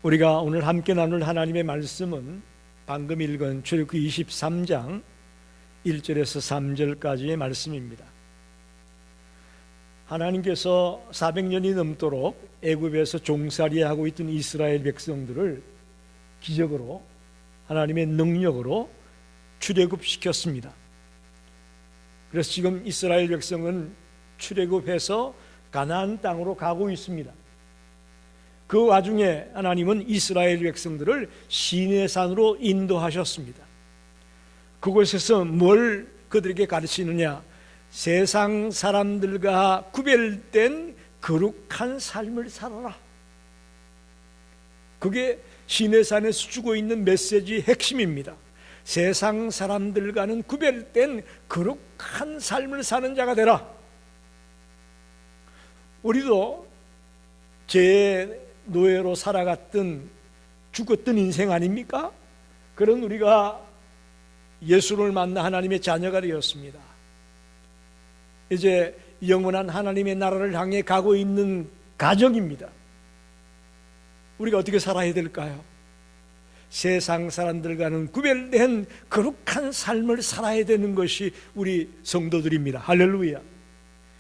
우리가 오늘 함께 나눌 하나님의 말씀은 방금 읽은 출애굽기 23장 1절에서 3절까지의 말씀입니다. 하나님께서 400년이 넘도록 애굽에서 종살이하고 있던 이스라엘 백성들을 기적으로 하나님의 능력으로 출애굽시켰습니다. 그래서 지금 이스라엘 백성은 출애굽해서 가나안 땅으로 가고 있습니다. 그 와중에 하나님은 이스라엘 백성들을 시내산으로 인도하셨습니다. 그곳에서 뭘 그들에게 가르치느냐? 세상 사람들과 구별된 거룩한 삶을 살아라. 그게 시내산에서 주고 있는 메시지의 핵심입니다. 세상 사람들과는 구별된 거룩한 삶을 사는 자가 되라. 우리도 죄의 노예로 살아갔던 죽었던 인생 아닙니까? 그런 우리가 예수를 만나 하나님의 자녀가 되었습니다. 이제 영원한 하나님의 나라를 향해 가고 있는 가정입니다. 우리가 어떻게 살아야 될까요? 세상 사람들과는 구별된 거룩한 삶을 살아야 되는 것이 우리 성도들입니다. 할렐루야.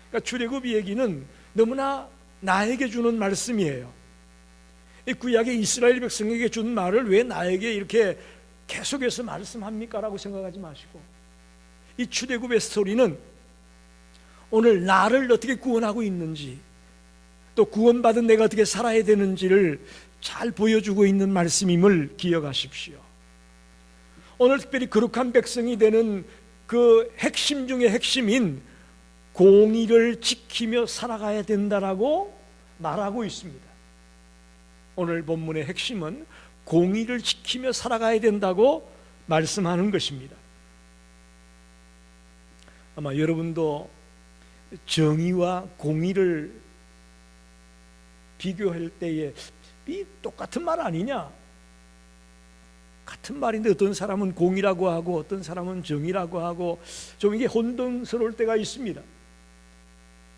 그러니까 출애굽 얘기는 너무나 나에게 주는 말씀이에요. 이 구약의 이스라엘 백성에게 준 말을 왜 나에게 이렇게 계속해서 말씀합니까? 라고 생각하지 마시고, 이 출애굽의 스토리는 오늘 나를 어떻게 구원하고 있는지, 또 구원받은 내가 어떻게 살아야 되는지를 잘 보여주고 있는 말씀임을 기억하십시오. 오늘 특별히 거룩한 백성이 되는 그 핵심 중에 핵심인 공의를 지키며 살아가야 된다라고 말하고 있습니다. 오늘 본문의 핵심은 공의를 지키며 살아가야 된다고 말씀하는 것입니다. 아마 여러분도 정의와 공의를 비교할 때에 이 똑같은 말 아니냐? 같은 말인데 어떤 사람은 공의라고 하고 어떤 사람은 정의라고 하고 좀 이게 혼동스러울 때가 있습니다.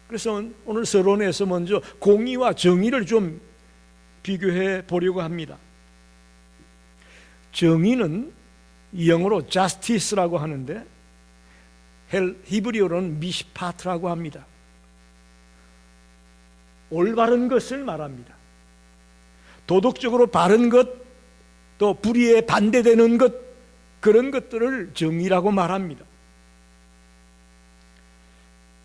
그래서 오늘 서론에서 먼저 공의와 정의를 좀 비교해 보려고 합니다. 정의는 영어로 justice라고 하는데 히브리어로는 미시파트라고 합니다. 올바른 것을 말합니다. 도덕적으로 바른 것, 또 불의에 반대되는 것, 그런 것들을 정의라고 말합니다.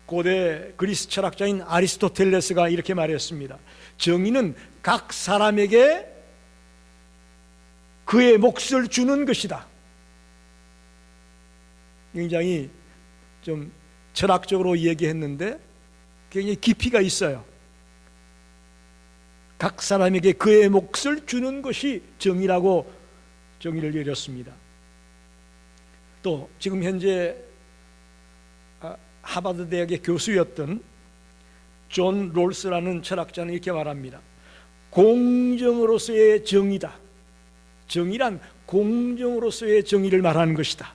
고대 그리스 철학자인 아리스토텔레스가 이렇게 말했습니다. 정의는 각 사람에게 그의 몫을 주는 것이다. 굉장히 좀 철학적으로 얘기했는데 굉장히 깊이가 있어요. 각 사람에게 그의 몫을 주는 것이 정의라고 정의를 내렸습니다. 또 지금 현재 하버드 대학의 교수였던 존 롤스라는 철학자는 이렇게 말합니다. 공정으로서의 정의다. 정의란 공정으로서의 정의를 말하는 것이다.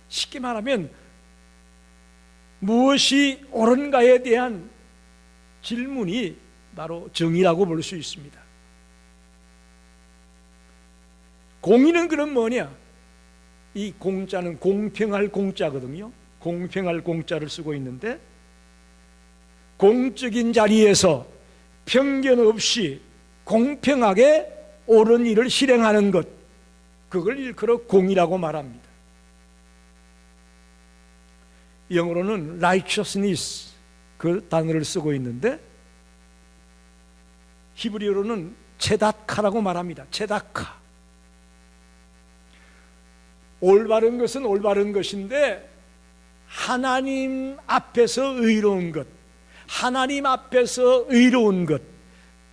쉽게 말하면 무엇이 옳은가에 대한 질문이 바로 정의라고 볼 수 있습니다. 공의는 그럼 뭐냐? 이 공자는 공평할 공자거든요. 공평할 공자를 쓰고 있는데, 공적인 자리에서 편견 없이 공평하게 옳은 일을 실행하는 것, 그걸 일컬어 공의라고 말합니다. 영어로는 righteousness 그 단어를 쓰고 있는데 히브리어로는 체다카라고 말합니다. 체다카. 올바른 것은 올바른 것인데 하나님 앞에서 의로운 것, 하나님 앞에서 의로운 것,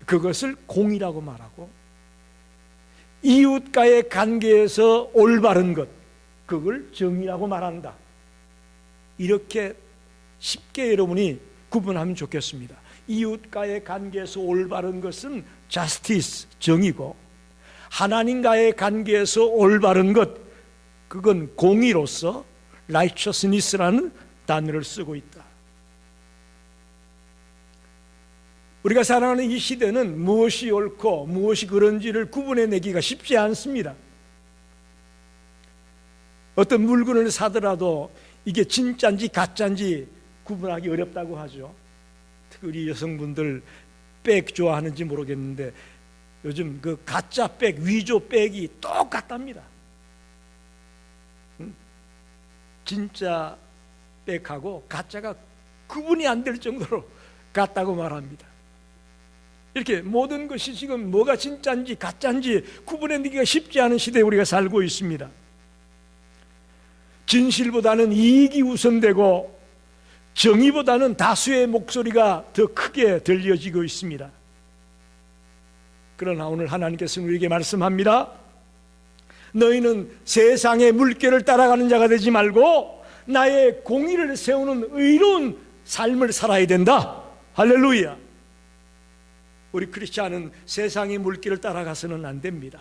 그것을 공의라고 말하고, 이웃과의 관계에서 올바른 것, 그걸 정의라고 말한다. 이렇게 쉽게 여러분이 구분하면 좋겠습니다. 이웃과의 관계에서 올바른 것은 justice, 정의고, 하나님과의 관계에서 올바른 것, 그건 공의로서 righteousness라는 단어를 쓰고 있다. 우리가 살아가는 이 시대는 무엇이 옳고 무엇이 그런지를 구분해내기가 쉽지 않습니다. 어떤 물건을 사더라도 이게 진짜인지 가짜인지 구분하기 어렵다고 하죠. 특히 우리 여성분들 백 좋아하는지 모르겠는데 요즘 그 가짜 백, 위조 백이 똑같답니다. 진짜 백하고 가짜가 구분이 안 될 정도로 같다고 말합니다. 이렇게 모든 것이 지금 뭐가 진짜인지 가짜인지 구분해내기가 쉽지 않은 시대에 우리가 살고 있습니다. 진실보다는 이익이 우선되고 정의보다는 다수의 목소리가 더 크게 들려지고 있습니다. 그러나 오늘 하나님께서는 우리에게 말씀합니다. 너희는 세상의 물결을 따라가는 자가 되지 말고 나의 공의를 세우는 의로운 삶을 살아야 된다. 할렐루야. 우리 크리스찬은 세상의 물길을 따라가서는 안 됩니다.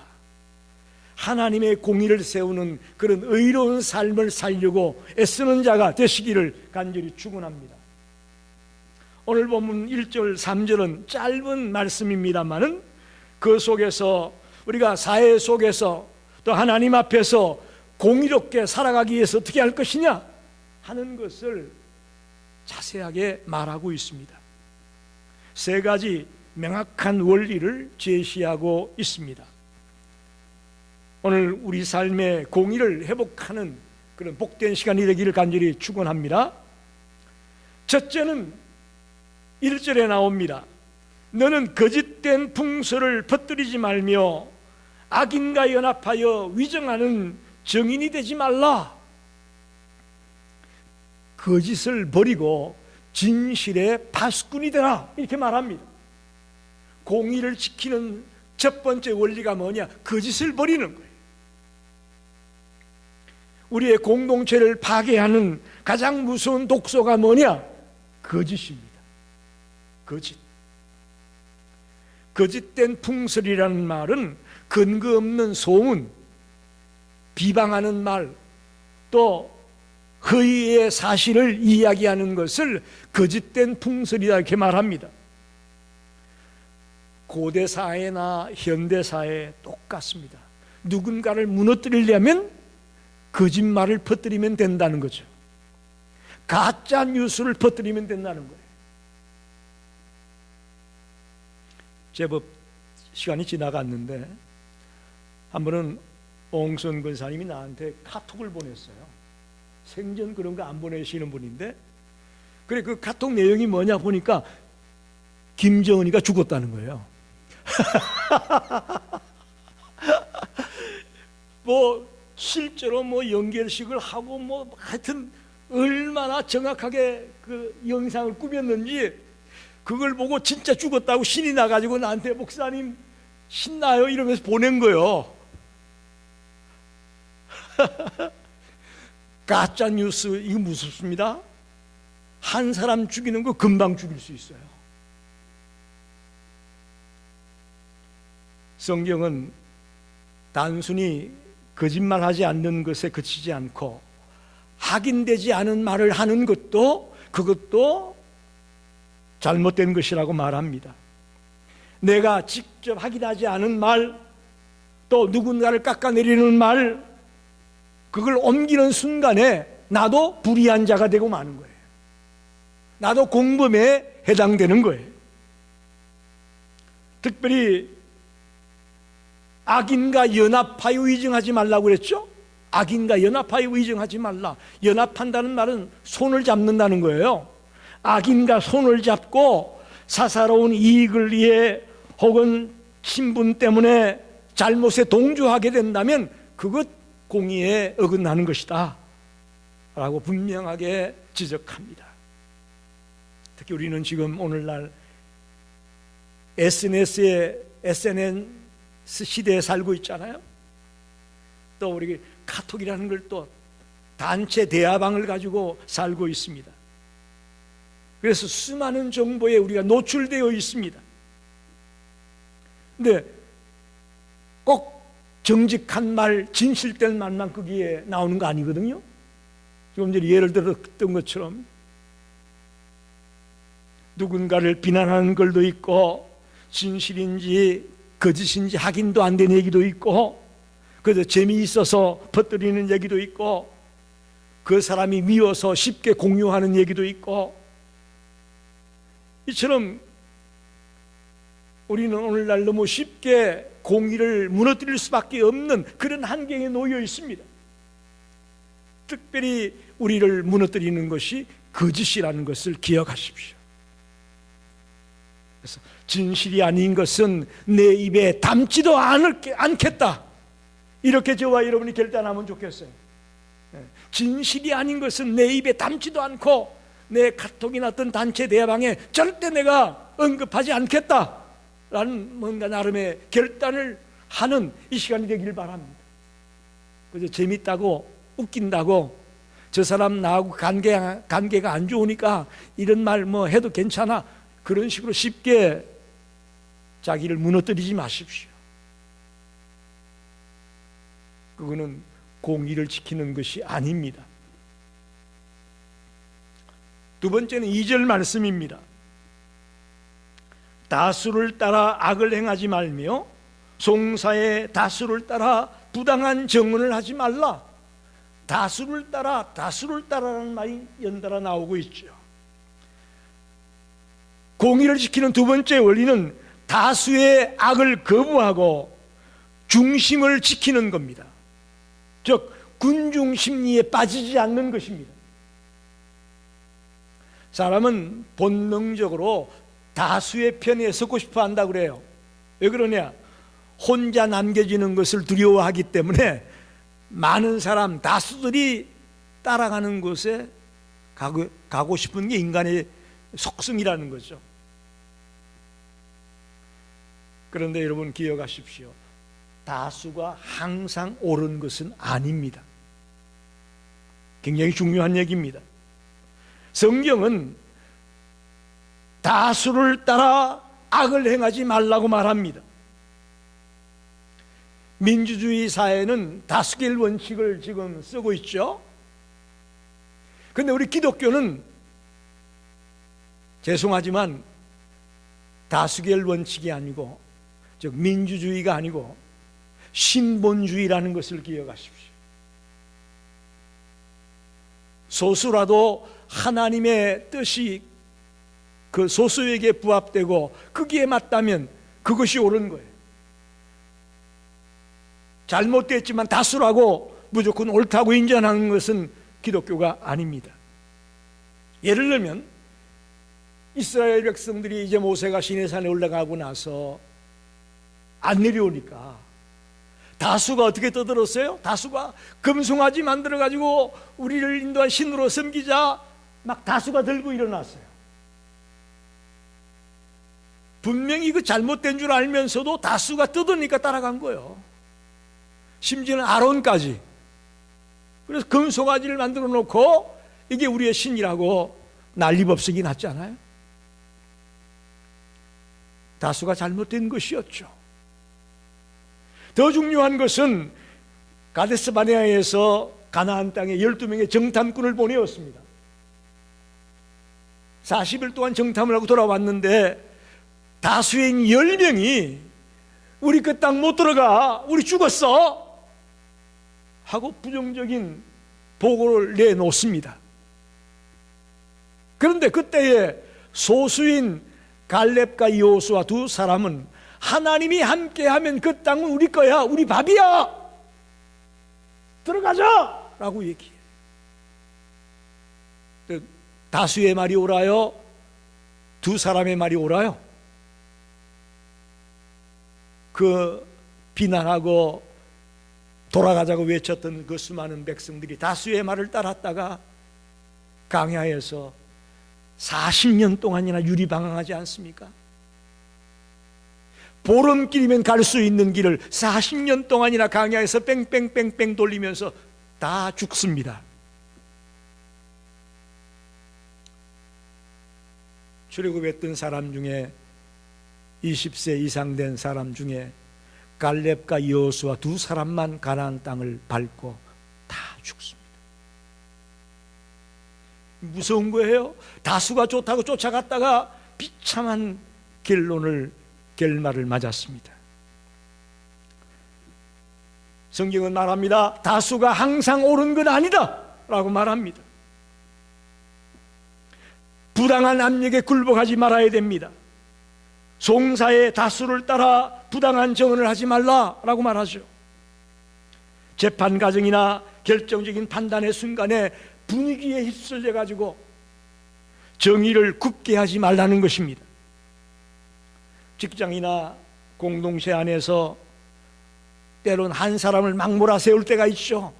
하나님의 공의를 세우는 그런 의로운 삶을 살려고 애쓰는 자가 되시기를 간절히 축원합니다. 오늘 본문 1절 3절은 짧은 말씀입니다만은 그 속에서 우리가 사회 속에서 또 하나님 앞에서 공의롭게 살아가기 위해서 어떻게 할 것이냐 하는 것을 자세하게 말하고 있습니다. 세 가지 명확한 원리를 제시하고 있습니다. 오늘 우리 삶의 공의를 회복하는 그런 복된 시간이 되기를 간절히 축원합니다. 첫째는 1절에 나옵니다. 너는 거짓된 풍설을 퍼뜨리지 말며 악인과 연합하여 위정하는 정인이 되지 말라. 거짓을 버리고 진실의 파수꾼이 되라 이렇게 말합니다. 공의를 지키는 첫 번째 원리가 뭐냐? 거짓을 버리는 거예요. 우리의 공동체를 파괴하는 가장 무서운 독소가 뭐냐? 거짓입니다. 거짓. 거짓된 풍설이라는 말은 근거 없는 소문, 비방하는 말, 또 허위의 사실을 이야기하는 것을 거짓된 풍설이다 이렇게 말합니다. 고대 사회나 현대 사회 똑같습니다. 누군가를 무너뜨리려면 거짓말을 퍼뜨리면 된다는 거죠. 가짜 뉴스를 퍼뜨리면 된다는 거예요. 제법 시간이 지나갔는데 한 번은 옹선 권사님이 나한테 카톡을 보냈어요. 생전 그런 거 안 보내시는 분인데, 그래 그 카톡 내용이 뭐냐 보니까 김정은이가 죽었다는 거예요. 뭐 실제로 뭐 연결식을 하고 뭐 하여튼 얼마나 정확하게 그 영상을 꾸몄는지 그걸 보고 진짜 죽었다고 신이 나가지고 나한테 목사님 신나요 이러면서 보낸 거예요. 가짜 뉴스 이거 무섭습니다. 한 사람 죽이는 거 금방 죽일 수 있어요. 성경은 단순히 거짓말하지 않는 것에 그치지 않고 확인되지 않은 말을 하는 것도 그것도 잘못된 것이라고 말합니다. 내가 직접 확인하지 않은 말, 또 누군가를 깎아내리는 말, 그걸 옮기는 순간에 나도 불의한 자가 되고 마는 거예요. 나도 공범에 해당되는 거예요. 특별히 악인과 연합하여 위증하지 말라고 그랬죠? 악인과 연합하여 위증하지 말라. 연합한다는 말은 손을 잡는다는 거예요. 악인과 손을 잡고 사사로운 이익을 위해 혹은 신분 때문에 잘못에 동조하게 된다면 그것 공의에 어긋나는 것이다 라고 분명하게 지적합니다. 특히 우리는 지금 오늘날 SNS 시대에 살고 있잖아요. 또 우리 카톡이라는 걸 또 단체 대화방을 가지고 살고 있습니다. 그래서 수많은 정보에 우리가 노출되어 있습니다. 근데 꼭 정직한 말, 진실된 말만 거기에 나오는 거 아니거든요. 조금 전에 예를 들었던 것처럼 누군가를 비난하는 글도 있고, 진실인지 거짓인지 확인도 안 된 얘기도 있고, 그래서 재미있어서 퍼뜨리는 얘기도 있고, 그 사람이 미워서 쉽게 공유하는 얘기도 있고, 이처럼 우리는 오늘날 너무 쉽게 공의를 무너뜨릴 수밖에 없는 그런 환경에 놓여 있습니다. 특별히 우리를 무너뜨리는 것이 거짓이라는 것을 기억하십시오. 그래서 진실이 아닌 것은 내 입에 담지도 않겠다, 이렇게 저와 여러분이 결단하면 좋겠어요. 진실이 아닌 것은 내 입에 담지도 않고 내 카톡이나 어떤 단체 대화방에 절대 내가 언급하지 않겠다라는 뭔가 나름의 결단을 하는 이 시간이 되길 바랍니다. 그래서 재밌다고 웃긴다고 저 사람 나하고 관계가 안 좋으니까 이런 말 뭐 해도 괜찮아, 그런 식으로 쉽게 자기를 무너뜨리지 마십시오. 그거는 공의를 지키는 것이 아닙니다. 두 번째는 2절 말씀입니다. 다수를 따라 악을 행하지 말며 송사의 다수를 따라 부당한 정언을 하지 말라. 다수를 따라라는 말이 연달아 나오고 있죠. 공의를 지키는 두 번째 원리는 다수의 악을 거부하고 중심을 지키는 겁니다. 즉 군중 심리에 빠지지 않는 것입니다. 사람은 본능적으로 다수의 편에 서고 싶어 한다고 그래요. 왜 그러냐? 혼자 남겨지는 것을 두려워하기 때문에 많은 사람, 다수들이 따라가는 곳에 가고 싶은 게 인간의 속성이라는 거죠. 그런데 여러분 기억하십시오. 다수가 항상 옳은 것은 아닙니다. 굉장히 중요한 얘기입니다. 성경은 다수를 따라 악을 행하지 말라고 말합니다. 민주주의 사회는 다수결 원칙을 지금 쓰고 있죠. 그런데 우리 기독교는 죄송하지만 다수결 원칙이 아니고, 즉 민주주의가 아니고 신본주의라는 것을 기억하십시오. 소수라도 하나님의 뜻이 그 소수에게 부합되고 거기에 맞다면 그것이 옳은 거예요. 잘못됐지만 다수라고 무조건 옳다고 인정하는 것은 기독교가 아닙니다. 예를 들면 이스라엘 백성들이 이제 모세가 시내산에 올라가고 나서 안 내려오니까 다수가 어떻게 떠들었어요? 다수가 금송아지 만들어가지고 우리를 인도한 신으로 섬기자, 막 다수가 들고 일어났어요. 분명히 그 잘못된 줄 알면서도 다수가 뜯으니까 따라간 거예요. 심지어는 아론까지. 그래서 금송아지를 만들어 놓고 이게 우리의 신이라고 난리법석이 났잖아요. 다수가 잘못된 것이었죠. 더 중요한 것은 가데스 바네아에서 가나안 땅에 12명의 정탐꾼을 보내었습니다. 40일 동안 정탐을 하고 돌아왔는데 다수인 10명이 우리 그 땅 못 들어가, 우리 죽었어 하고 부정적인 보고를 내놓습니다. 그런데 그때에 소수인 갈렙과 여호수아 두 사람은 하나님이 함께하면 그 땅은 우리 거야, 우리 밥이야, 들어가자 라고 얘기해요. 다수의 말이 옳아요? 두 사람의 말이 옳아요? 그 비난하고 돌아가자고 외쳤던 그 수많은 백성들이 다수의 말을 따랐다가 광야에서 40년 동안이나 유리방황하지 않습니까? 보름길이면 갈 수 있는 길을 40년 동안이나 광야에서 뺑뺑뺑뺑 돌리면서 다 죽습니다. 출애굽했던 사람 중에 20세 이상 된 사람 중에 갈렙과 여호수아 두 사람만 가나안 땅을 밟고 다 죽습니다. 무서운 거예요. 다수가 좋다고 쫓아갔다가 비참한 결말을 맞았습니다. 성경은 말합니다. 다수가 항상 옳은 건 아니다 라고 말합니다. 부당한 압력에 굴복하지 말아야 됩니다. 송사의 다수를 따라 부당한 정언을 하지 말라라고 말하죠. 재판 과정이나 결정적인 판단의 순간에 분위기에 휩쓸려 가지고 정의를 굽게 하지 말라는 것입니다. 직장이나 공동체 안에서 때론 한 사람을 막 몰아세울 때가 있죠.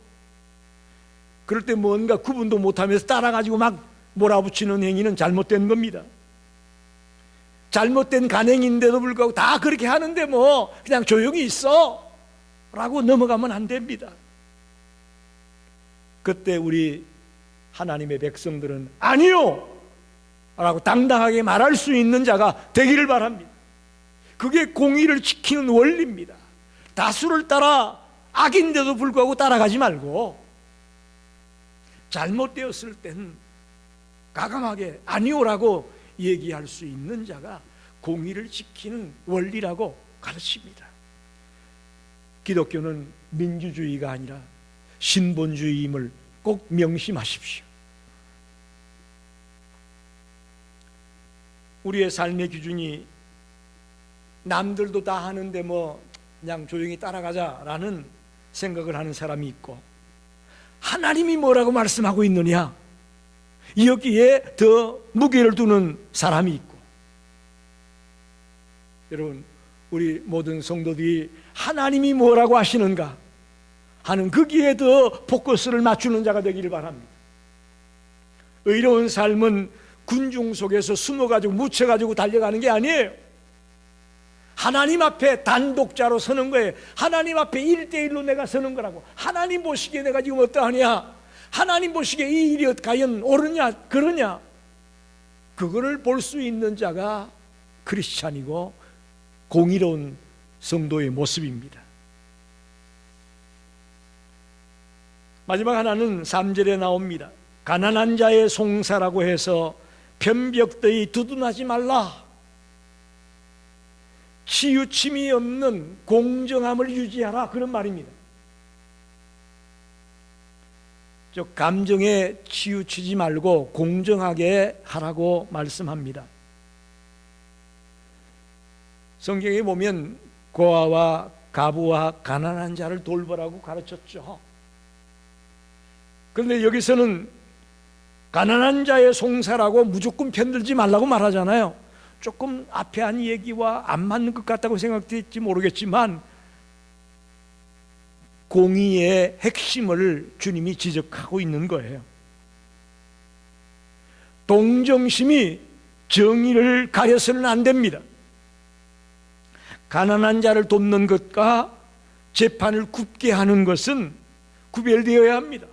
그럴 때 뭔가 구분도 못하면서 따라가지고 막 몰아붙이는 행위는 잘못된 겁니다. 잘못된 간행인데도 불구하고 다 그렇게 하는데 뭐 그냥 조용히 있어 라고 넘어가면 안 됩니다. 그때 우리 하나님의 백성들은 아니요 라고 당당하게 말할 수 있는 자가 되기를 바랍니다. 그게 공의를 지키는 원리입니다. 다수를 따라 악인데도 불구하고 따라가지 말고 잘못되었을 땐 과감하게 아니오라고 얘기할 수 있는 자가 공의를 지키는 원리라고 가르칩니다. 기독교는 민주주의가 아니라 신본주의임을 꼭 명심하십시오. 우리의 삶의 기준이 남들도 다 하는데 뭐 그냥 조용히 따라가자라는 생각을 하는 사람이 있고, 하나님이 뭐라고 말씀하고 있느냐 여기에 더 무게를 두는 사람이 있고, 여러분 우리 모든 성도들이 하나님이 뭐라고 하시는가 하는 거기에 더 포커스를 맞추는 자가 되기를 바랍니다. 의로운 삶은 군중 속에서 숨어가지고 묻혀가지고 달려가는 게 아니에요. 하나님 앞에 단독자로 서는 거예요. 하나님 앞에 1대1로 내가 서는 거라고. 하나님 보시기에 내가 지금 어떠하냐, 하나님 보시기에 이 일이 과연 옳으냐 그러냐, 그거를 볼 수 있는 자가 크리스찬이고 공의로운 성도의 모습입니다. 마지막 하나는 3절에 나옵니다. 가난한 자의 송사라고 해서 편벽되이 두둔하지 말라. 치우침이 없는 공정함을 유지하라, 그런 말입니다. 감정에 치우치지 말고 공정하게 하라고 말씀합니다. 성경에 보면 고아와 가부와 가난한 자를 돌보라고 가르쳤죠. 그런데 여기서는 가난한 자의 송사라고 무조건 편들지 말라고 말하잖아요. 조금 앞에 한 얘기와 안 맞는 것 같다고 생각될지 모르겠지만 공의의 핵심을 주님이 지적하고 있는 거예요. 동정심이 정의를 가려서는 안 됩니다. 가난한 자를 돕는 것과 재판을 굽게 하는 것은 구별되어야 합니다.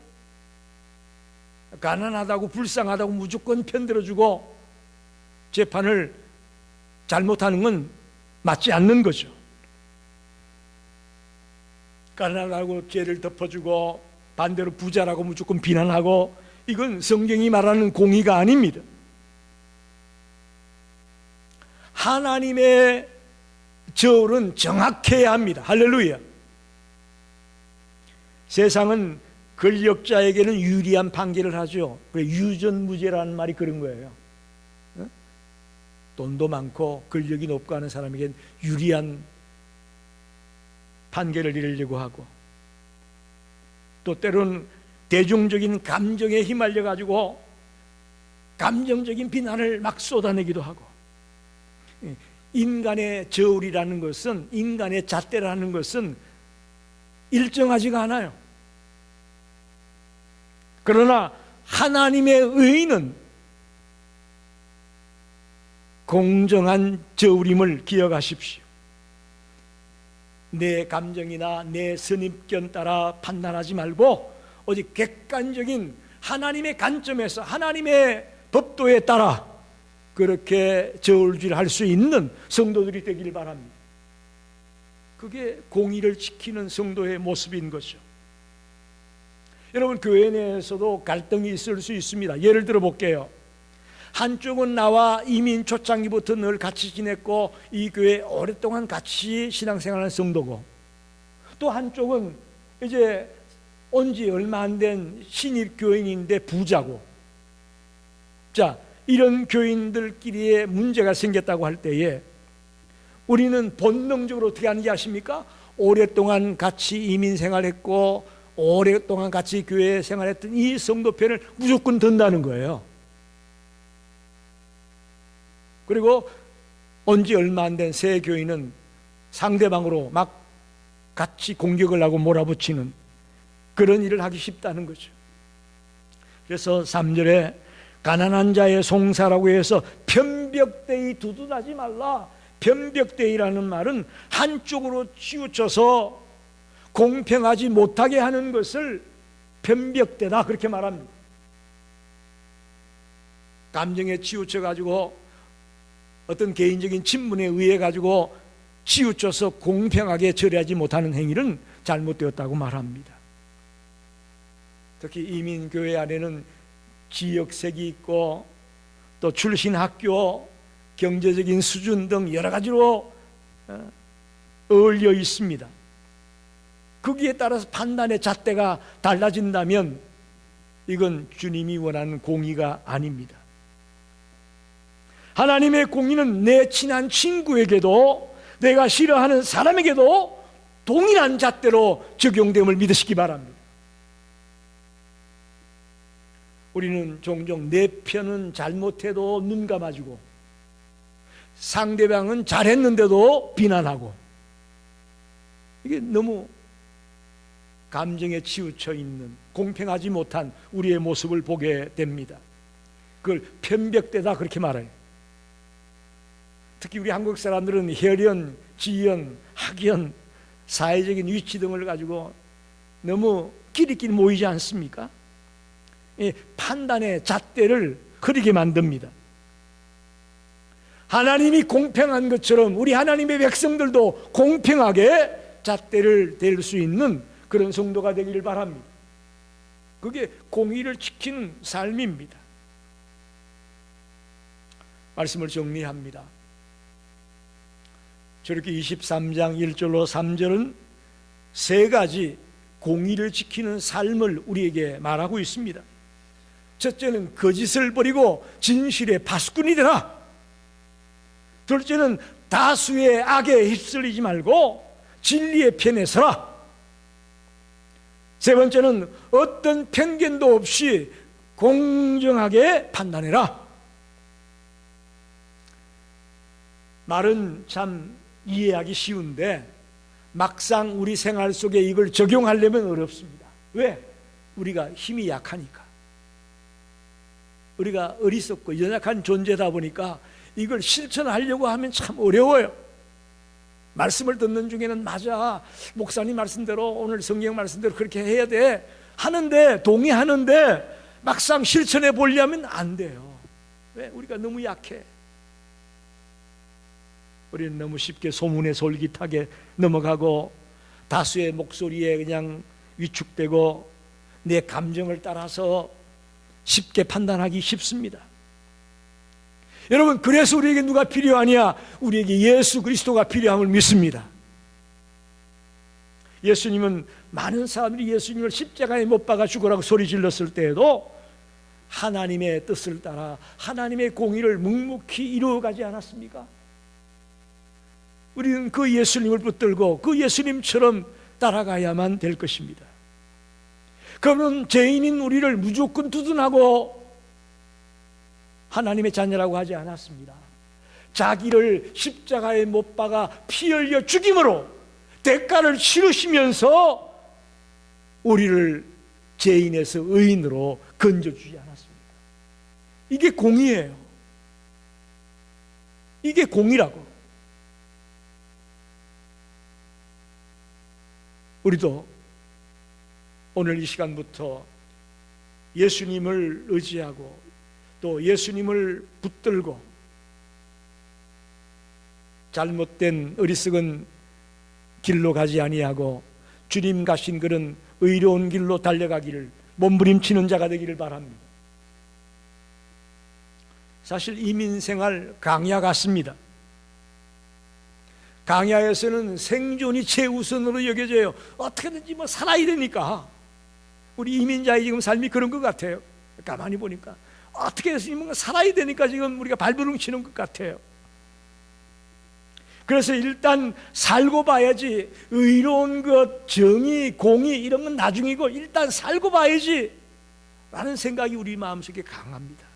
가난하다고 불쌍하다고 무조건 편들어주고 재판을 잘못하는 건 맞지 않는 거죠. 가난하다고 죄를 덮어주고 반대로 부자라고 무조건 비난하고, 이건 성경이 말하는 공의가 아닙니다. 하나님의 저울은 정확해야 합니다. 할렐루야. 세상은 권력자에게는 유리한 판결을 하죠. 유전무죄라는 말이 그런 거예요. 돈도 많고 권력이 높고 하는 사람에게는 유리한 판결을 이루려고 하고, 또 때로는 대중적인 감정에 휘말려 가지고 감정적인 비난을 막 쏟아내기도 하고, 인간의 저울이라는 것은, 인간의 잣대라는 것은 일정하지가 않아요. 그러나 하나님의 의는 공정한 저울임을 기억하십시오. 내 감정이나 내 선입견 따라 판단하지 말고 오직 객관적인 하나님의 관점에서 하나님의 법도에 따라 그렇게 저울질할 수 있는 성도들이 되길 바랍니다. 그게 공의를 지키는 성도의 모습인 거죠. 여러분, 교회 내에서도 갈등이 있을 수 있습니다. 예를 들어 볼게요. 한쪽은 나와 이민 초창기부터 늘 같이 지냈고 이 교회에 오랫동안 같이 신앙생활하는 성도고, 또 한쪽은 이제 온 지 얼마 안 된 신입 교인인데 부자고. 자, 이런 교인들끼리의 문제가 생겼다고 할 때에 우리는 본능적으로 어떻게 하는지 아십니까? 오랫동안 같이 이민 생활했고 오랫동안 같이 교회 생활했던 이 성도 편을 무조건 든다는 거예요. 그리고 온 지 얼마 안 된 새 교인은 상대방으로 막 같이 공격을 하고 몰아붙이는 그런 일을 하기 쉽다는 거죠. 그래서 3절에 가난한 자의 송사라고 해서 편벽대이 두둔하지 말라. 편벽대이라는 말은 한쪽으로 치우쳐서 공평하지 못하게 하는 것을 편벽대다 그렇게 말합니다. 감정에 치우쳐 가지고 어떤 개인적인 친분에 의해 가지고 치우쳐서 공평하게 처리하지 못하는 행위는 잘못되었다고 말합니다. 특히 이민교회 안에는 지역색이 있고 또 출신 학교, 경제적인 수준 등 여러 가지로 어울려 있습니다. 거기에 따라서 판단의 잣대가 달라진다면 이건 주님이 원하는 공의가 아닙니다. 하나님의 공의는 내 친한 친구에게도 내가 싫어하는 사람에게도 동일한 잣대로 적용됨을 믿으시기 바랍니다. 우리는 종종 내 편은 잘못해도 눈 감아주고 상대방은 잘했는데도 비난하고, 이게 너무 감정에 치우쳐 있는 공평하지 못한 우리의 모습을 보게 됩니다. 그걸 편벽대다 그렇게 말해요. 특히 우리 한국 사람들은 혈연, 지연, 학연, 사회적인 위치 등을 가지고 너무 끼리끼리 모이지 않습니까? 판단의 잣대를 흐리게 만듭니다. 하나님이 공평한 것처럼 우리 하나님의 백성들도 공평하게 잣대를 댈 수 있는 그런 성도가 되기를 바랍니다. 그게 공의를 지키는 삶입니다. 말씀을 정리합니다. 저렇게 23장 1절로 3절은 세 가지 공의를 지키는 삶을 우리에게 말하고 있습니다. 첫째는 거짓을 버리고 진실의 파수꾼이 되라. 둘째는 다수의 악에 휩쓸리지 말고 진리의 편에 서라. 세 번째는 어떤 편견도 없이 공정하게 판단해라. 말은 참 이해하기 쉬운데 막상 우리 생활 속에 이걸 적용하려면 어렵습니다. 왜? 우리가 힘이 약하니까. 우리가 어리석고 연약한 존재다 보니까 이걸 실천하려고 하면 참 어려워요. 말씀을 듣는 중에는 맞아, 목사님 말씀대로 오늘 성경 말씀대로 그렇게 해야 돼 하는데, 동의하는데 막상 실천해 보려면 안 돼요. 왜? 우리가 너무 약해. 우리는 너무 쉽게 소문에 솔깃하게 넘어가고 다수의 목소리에 그냥 위축되고 내 감정을 따라서 쉽게 판단하기 쉽습니다. 여러분, 그래서 우리에게 누가 필요하냐? 우리에게 예수 그리스도가 필요함을 믿습니다. 예수님은 많은 사람들이 예수님을 십자가에 못 박아 죽으라고 소리 질렀을 때에도 하나님의 뜻을 따라 하나님의 공의를 묵묵히 이루어가지 않았습니까? 우리는 그 예수님을 붙들고 그 예수님처럼 따라가야만 될 것입니다. 그러면 죄인인 우리를 무조건 두둔하고 하나님의 자녀라고 하지 않았습니다. 자기를 십자가에 못 박아 피 흘려 죽임으로 대가를 치르시면서 우리를 죄인에서 의인으로 건져주지 않았습니다. 이게 공의예요. 이게 공의라고. 우리도 오늘 이 시간부터 예수님을 의지하고 또 예수님을 붙들고 잘못된 어리석은 길로 가지 아니하고 주님 가신 그런 의로운 길로 달려가기를 몸부림치는 자가 되기를 바랍니다. 사실 이민생활 강야 같습니다. 강야에서는 생존이 최우선으로 여겨져요. 어떻게든지 뭐 살아야 되니까. 우리 이민자의 지금 삶이 그런 것 같아요. 가만히 보니까 어떻게 해서 뭔가 살아야 되니까 지금 우리가 발버둥 치는 것 같아요. 그래서 일단 살고 봐야지. 의로운 것, 정의, 공의 이런 건 나중이고 일단 살고 봐야지 라는 생각이 우리 마음속에 강합니다.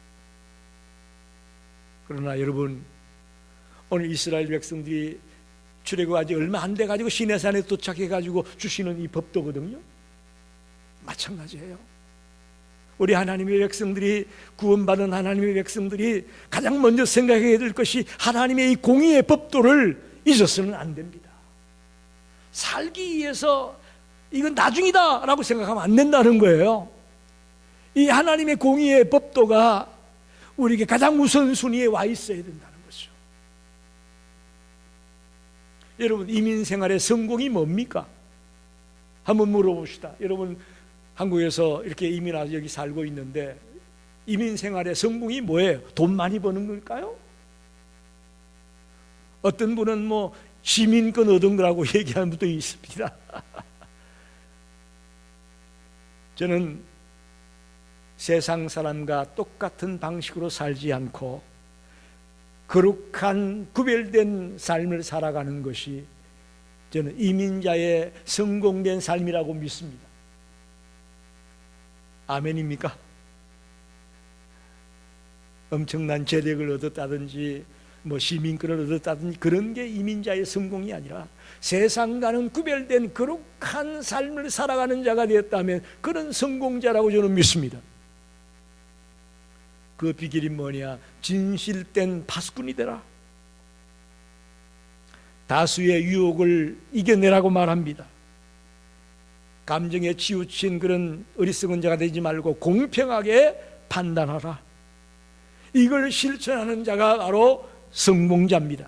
그러나 여러분, 오늘 이스라엘 백성들이 출애굽 아직 얼마 안 돼가지고 시내산에 도착해가지고 주시는 이 법도거든요. 마찬가지예요. 우리 하나님의 백성들이, 구원받은 하나님의 백성들이 가장 먼저 생각해야 될 것이 하나님의 이 공의의 법도를 잊어서는 안 됩니다. 살기 위해서 이건 나중이다 라고 생각하면 안 된다는 거예요. 이 하나님의 공의의 법도가 우리에게 가장 우선순위에 와 있어야 된다는 거죠. 여러분, 이민생활의 성공이 뭡니까? 한번 물어봅시다. 여러분, 한국에서 이렇게 이민 와서 여기 살고 있는데 이민생활의 성공이 뭐예요? 돈 많이 버는 걸까요? 어떤 분은 뭐 시민권 얻은 거라고 얘기하는 분도 있습니다. 저는 세상 사람과 똑같은 방식으로 살지 않고 거룩한 구별된 삶을 살아가는 것이 저는 이민자의 성공된 삶이라고 믿습니다. 아멘입니까? 엄청난 재력을 얻었다든지 뭐 시민권을 얻었다든지 그런 게 이민자의 성공이 아니라 세상과는 구별된 거룩한 삶을 살아가는 자가 되었다면 그런 성공자라고 저는 믿습니다. 그 비결이 뭐냐? 진실된 파수꾼이 되라. 다수의 유혹을 이겨내라고 말합니다. 감정에 치우친 그런 어리석은 자가 되지 말고 공평하게 판단하라. 이걸 실천하는 자가 바로 성공자입니다.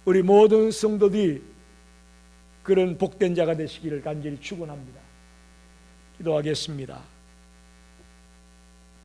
우리 모든 성도들이 그런 복된 자가 되시기를 간절히 축원합니다. 기도하겠습니다.